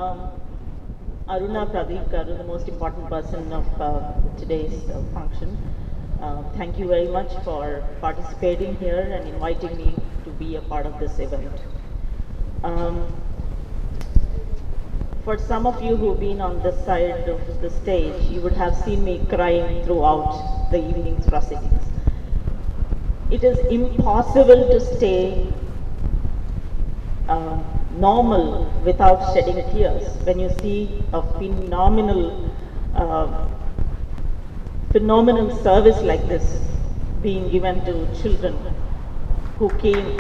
Um, Aruna, Pradeep, Karu, the most important person of today's function. Thank you very much for participating here and inviting me to be a part of this event. Um, for some of you who've been on this side of the stage, you would have seen me crying throughout the evening's proceedings. It is impossible to stay normal without shedding tears when you see a phenomenal service like this being given to children who came.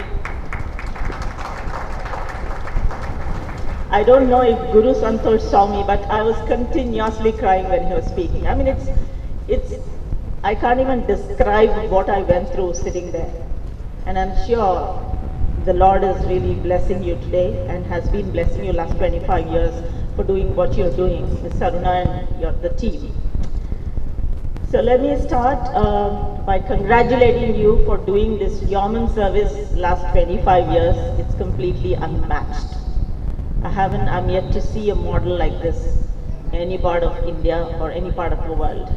I don't know if Guru Santosh saw me, but I was continuously crying when he was speaking. I mean, I can't even describe what I went through sitting there. And I'm sure the Lord is really blessing you today and has been blessing you last 25 years for doing what you're doing, Ms. Karuna and the team. So let me start by congratulating you for doing this yeoman service last 25 years. It's completely unmatched. I'm yet to see a model like this in any part of India or any part of the world.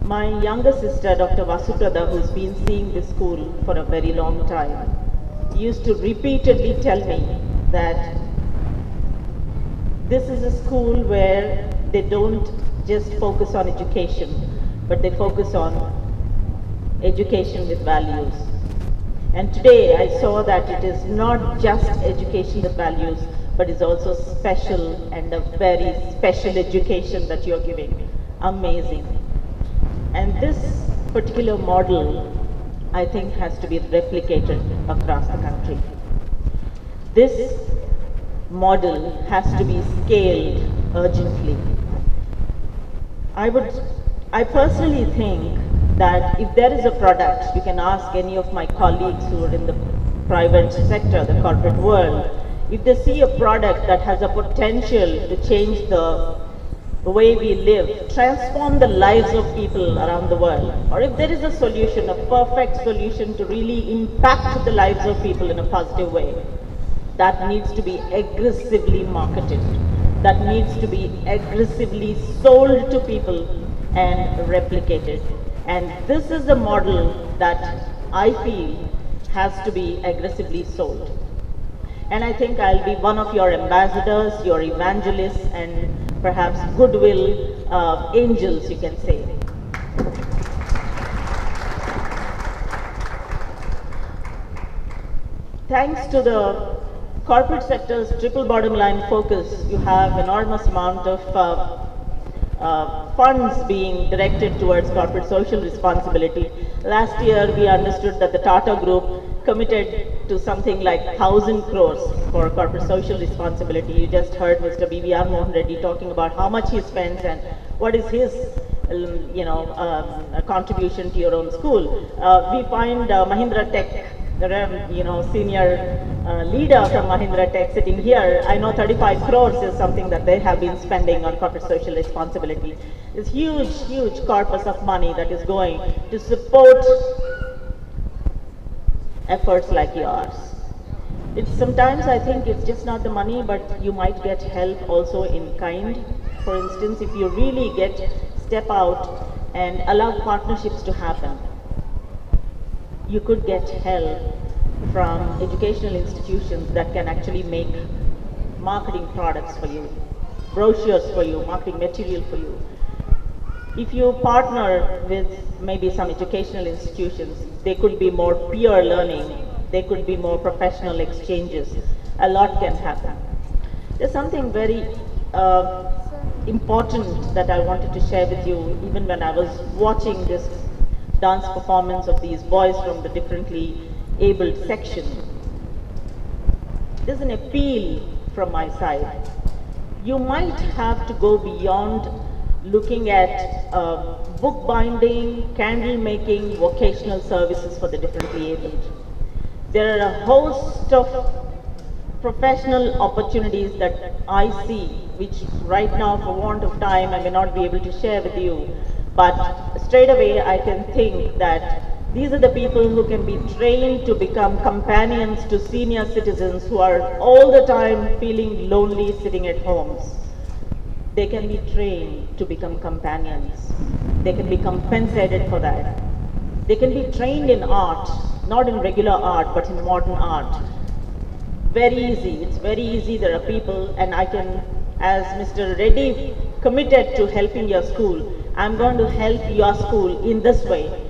My younger sister, Dr. Vasuprada, who's been seeing this school for a very long time, used to repeatedly tell me that this is a school where they don't just focus on education, but they focus on education with values. And today I saw that it is not just education with values, but it's also special and a very special education that you're giving. Amazing. And this particular model, I think, has to be replicated across the country. This model has to be scaled urgently. I personally think that if there is a product, you can ask any of my colleagues who are in the private sector, the corporate world, if they see a product that has a potential to change the way we live, transform the lives of people around the world, or if there is a solution, a perfect solution to really impact the lives of people in a positive way, that needs to be aggressively marketed, that needs to be aggressively sold to people and replicated. And this is the model that I feel has to be aggressively sold. And I think I'll be one of your ambassadors, your evangelists, and perhaps goodwill angels, you can say. Thanks to the corporate sector's triple bottom line focus, you have enormous amount of funds being directed towards corporate social responsibility. Last year, we understood that the Tata Group committed to something like 1,000 crores for corporate social responsibility. You just heard Mr. B.V.R. Mohan Reddy talking about how much he spends and what is his contribution to your own school. We find Mahindra Tech, senior leader from Mahindra Tech sitting here. I know 35 crores is something that they have been spending on corporate social responsibility. This huge corpus of money that is going to support efforts like yours. Sometimes I think it's just not the money, but you might get help also in kind. For instance, if you really step out and allow partnerships to happen, you could get help from educational institutions that can actually make marketing products for you, brochures for you, marketing material for you. If you partner with maybe some educational institutions, they could be more peer learning, they could be more professional exchanges. A lot can happen. There's something very important that I wanted to share with you even when I was watching this dance performance of these boys from the differently abled section. There's an appeal from my side. You might have to go beyond looking at book binding, candle making, vocational services for the differently abled. There are a host of professional opportunities that I see, which right now, for want of time, I may not be able to share with you. But straight away, I can think that These are the people who can be trained to become companions to senior citizens who are all the time feeling lonely sitting at homes. They can be trained to become companions. They can be compensated for that. They can be trained in art, not in regular art, but in modern art. Very easy, it's very easy. There are people, and I can, as Mr. Reddy committed to helping your school, I'm going to help your school in this way,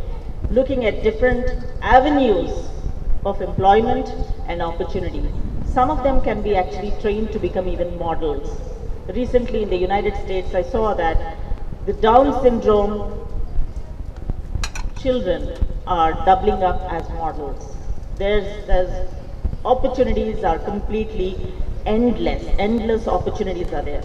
looking at different avenues of employment and opportunity. Some of them can be actually trained to become even models. Recently in the United States, I saw that the Down syndrome children are doubling up as models. There's opportunities are completely endless. Endless opportunities are there.